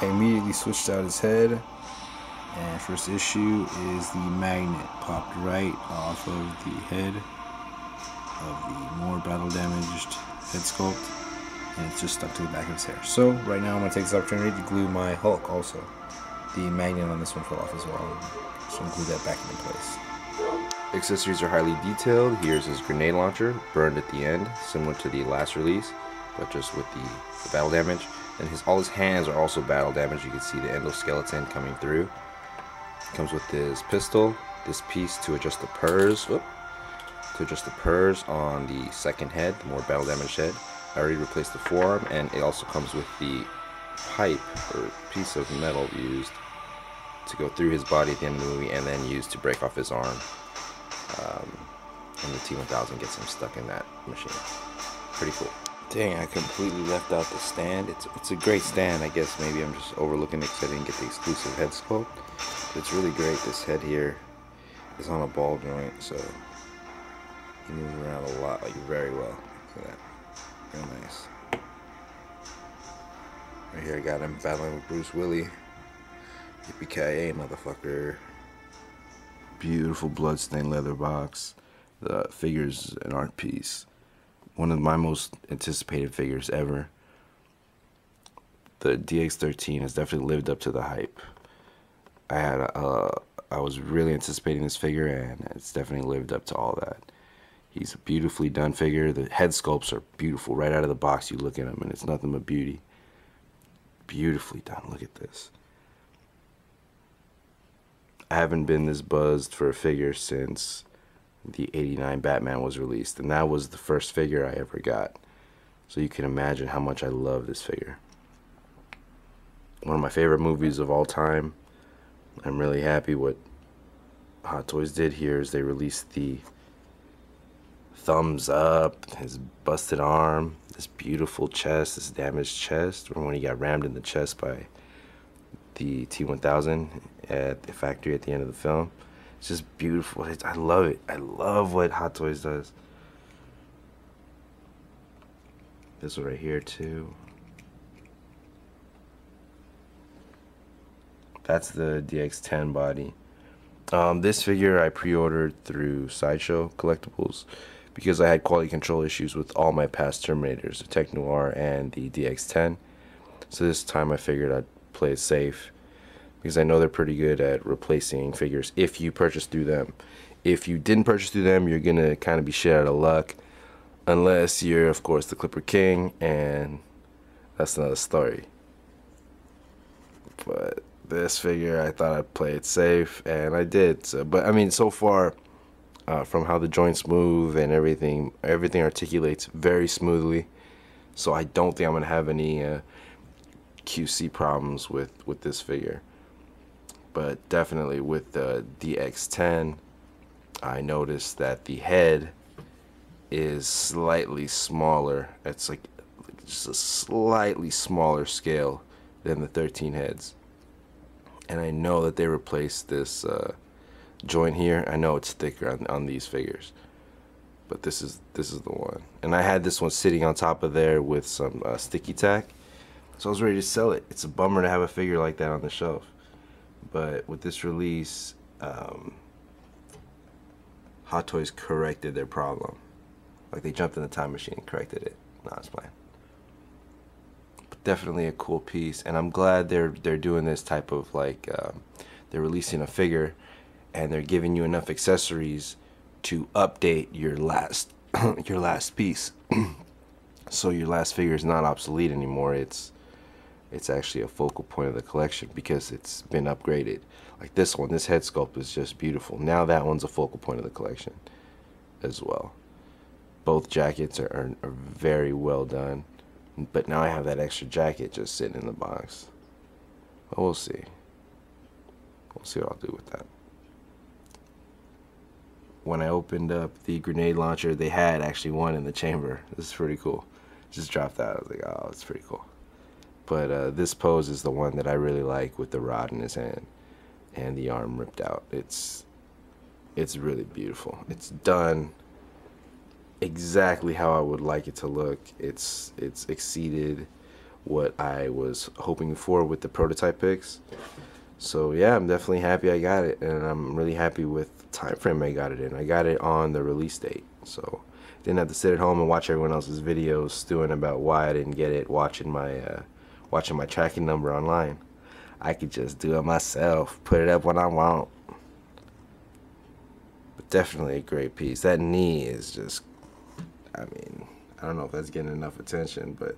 I immediately switched out his head, and first issue is the magnet popped right off of the head of the more battle damaged head sculpt, and it's just stuck to the back of his hair. So right now I'm going to take this opportunity to glue my Hulk also. The magnet on this one fell off as well, so I'm going to glue that back into place. Accessories are highly detailed. Here's his grenade launcher, burned at the end, similar to the last release, but just with the battle damage. And all his hands are also battle damaged. You can see the endoskeleton coming through. Comes with this pistol, this piece to adjust the purrs, on the second head, the more battle damaged head. I already replaced the forearm, and it also comes with the pipe or piece of metal used to go through his body at the end of the movie, and then used to break off his arm. And the T-1000 gets him stuck in that machine. Pretty cool. Dang, I completely left out the stand. It's a great stand. I guess maybe I'm just overlooking it because I didn't get the exclusive head sculpt. But it's really great. This head here is on a ball joint, so he moves around a lot, like very well. Look at that. Real nice. Right here I got him battling with Bruce Willis. Yippee-ki-yay, motherfucker. Beautiful bloodstained leather box. The figure's an art piece. One of my most anticipated figures ever. The DX13 has definitely lived up to the hype. I was really anticipating this figure, and it's definitely lived up to all that. He's a beautifully done figure. The head sculpts are beautiful. Right out of the box you look at him and it's nothing but beauty. Beautifully done. Look at this. I haven't been this buzzed for a figure since the '89 Batman was released, and that was the first figure I ever got. So you can imagine how much I love this figure. One of my favorite movies of all time. I'm really happy what Hot Toys did here is they released the thumbs up, his busted arm, this beautiful chest, this damaged chest, or when he got rammed in the chest by the T-1000 at the factory at the end of the film. It's just beautiful. I love it. I love what Hot Toys does. This one right here too. That's the DX10 body. This figure I pre-ordered through Sideshow Collectibles because I had quality control issues with all my past Terminators, the Tech Noir and the DX10. So this time I figured I'd play it safe because I know they're pretty good at replacing figures if you purchase through them. If you didn't purchase through them, you're gonna kind of be shit out of luck, unless you're, of course, the Clipper King, and that's another story. But this figure, I thought I'd play it safe, and I did. So, but I mean, so far, from how the joints move and everything articulates very smoothly. So I don't think I'm gonna have any QC problems with this figure. But definitely with the DX10, I noticed that the head is slightly smaller. It's like just a slightly smaller scale than the 13 heads. And I know that they replaced this joint here. I know it's thicker on these figures, but this is the one. And I had this one sitting on top of there with some sticky tack, so I was ready to sell it. It's a bummer to have a figure like that on the shelf, but with this release, Hot Toys corrected their problem. Like they jumped in the time machine and corrected it. No, it's fine. But definitely a cool piece, and I'm glad they're doing this type of like they're releasing a figure and they're giving you enough accessories to update your last your last piece. So your last figure is not obsolete anymore. It's actually a focal point of the collection because it's been upgraded. Like this one, this head sculpt is just beautiful. Now that one's a focal point of the collection as well. Both jackets are very well done, but now I have that extra jacket just sitting in the box. But we'll see. We'll see what I'll do with that. When I opened up the grenade launcher, they had actually one in the chamber. This is pretty cool. Just dropped out. I was like, oh, it's pretty cool. But this pose is the one that I really like, with the rod in his hand and the arm ripped out. It's really beautiful. It's done exactly how I would like it to look. It's exceeded what I was hoping for with the prototype picks. So yeah, I'm definitely happy I got it, and I'm really happy with the time frame I got it in. I got it on the release date, so didn't have to sit at home and watch everyone else's videos stewing about why I didn't get it, watching my tracking number online. I could just do it myself, put it up when I want. But definitely a great piece. That knee is just, I mean, I don't know if that's getting enough attention, but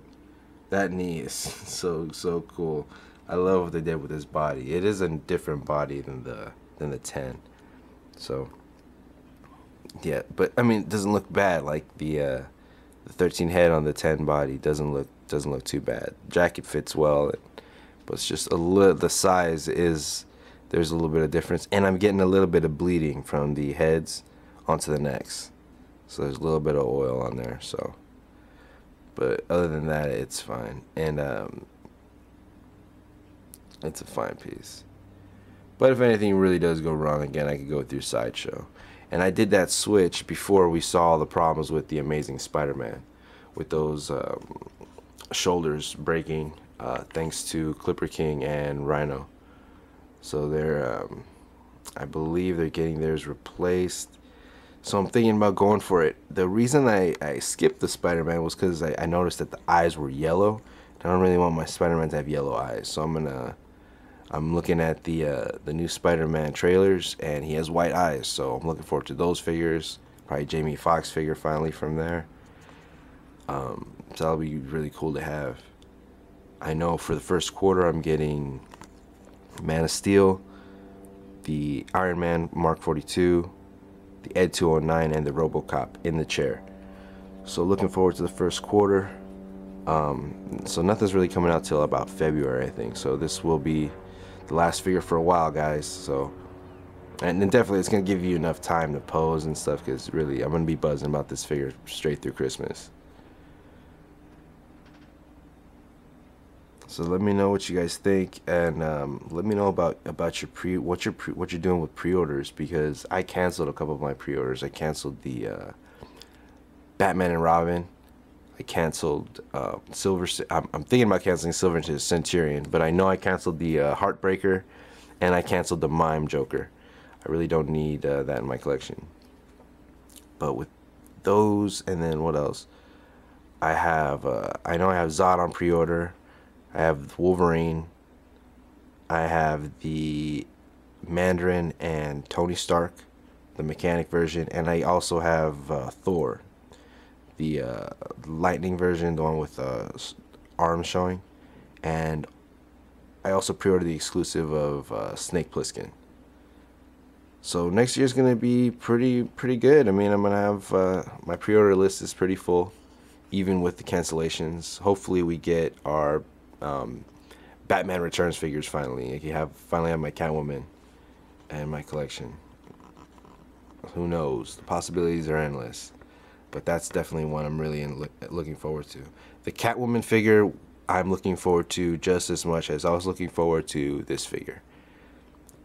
that knee is so cool. I love what they did with this body. It is a different body than the 10. So yeah, but I mean, it doesn't look bad. Like the 13 head on the 10 body doesn't look too bad. Jacket fits well, but it's just a little, the size is, there's a little bit of difference, and I'm getting a little bit of bleeding from the heads onto the necks. So there's a little bit of oil on there. So, but other than that, it's fine, and it's a fine piece. But if anything really does go wrong again, I could go through Sideshow. And I did that switch before we saw the problems with the Amazing Spider-Man, with those shoulders breaking, thanks to Clipper King and Rhino. So they're, I believe they're getting theirs replaced. So I'm thinking about going for it. The reason I skipped the Spider-Man was because I noticed that the eyes were yellow. I don't really want my Spider-Man to have yellow eyes, so I'm looking at the new Spider-Man trailers, and he has white eyes, so I'm looking forward to those figures. Probably Jamie Foxx figure finally from there. So that'll be really cool to have. I know for the first quarter I'm getting Man of Steel, the Iron Man Mk42, the Ed 209, and the Robocop in the chair. So looking forward to the first quarter. So nothing's really coming out till about February, I think. So this will be the last figure for a while, guys. So, and then definitely it's gonna give you enough time to pose and stuff, because really I'm gonna be buzzing about this figure straight through Christmas. So let me know what you guys think, and let me know about your what you're doing with pre-orders, because I canceled a couple of my pre-orders. I canceled the Batman and Robin. I canceled Silver. I'm thinking about canceling Silver Centurion, but I know I canceled the Heartbreaker, and I canceled the Mime Joker. I really don't need that in my collection. But with those, and then what else? I have. I know I have Zod on pre-order. I have Wolverine. I have the Mandarin and Tony Stark, the mechanic version, and I also have Thor, the lightning version, the one with arms showing, and I also pre-ordered the exclusive of Snake Plissken. So next year's gonna be pretty good. I mean, I'm gonna have my pre-order list is pretty full, even with the cancellations. Hopefully we get our Batman Returns figures finally. I finally have my Catwoman and my collection. Who knows? The possibilities are endless. But that's definitely one I'm really looking forward to. The Catwoman figure I'm looking forward to just as much as I was looking forward to this figure.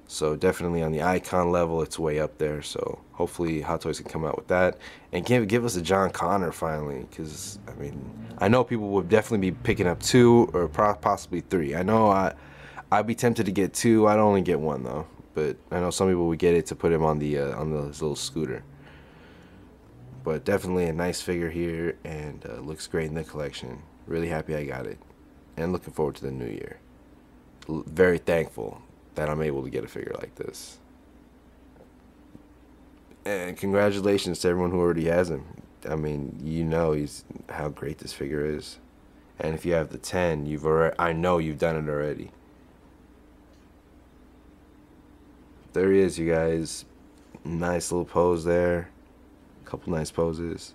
So definitely on the icon level, it's way up there. So hopefully Hot Toys can come out with that and give us a John Connor finally. Because I mean, I know people would definitely be picking up 2 or possibly 3. I know I'd be tempted to get 2. I'd only get 1 though. But I know some people would get it to put him on the little scooter. But definitely a nice figure here, and looks great in the collection. Really happy I got it, and looking forward to the new year. Very thankful that I'm able to get a figure like this. And congratulations to everyone who already has him. I mean, you know how great this figure is. And if you have the 10, I know you've done it already. There he is, you guys. Nice little pose there. Couple nice poses.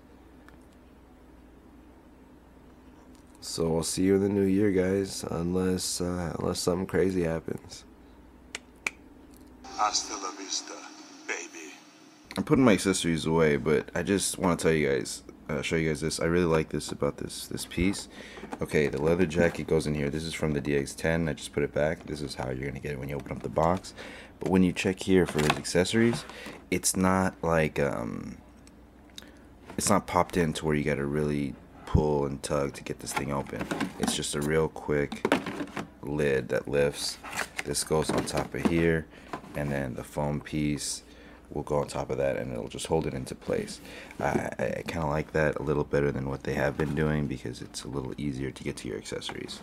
So I'll see you in the new year, guys, unless something crazy happens. Hasta la vista, baby. I'm putting my accessories away, but I just want to tell you guys, show you guys this. I really like this about this piece. Okay, the leather jacket goes in here. This is from the DX10. I just put it back. This is how you're gonna get it when you open up the box. But when you check here for his accessories, it's not like it's not popped in to where you gotta really pull and tug to get this thing open. It's just a real quick lid that lifts. This goes on top of here, and then the foam piece will go on top of that, and it'll just hold it into place. I kind of like that a little better than what they have been doing because it's a little easier to get to your accessories.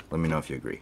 Let me know if you agree.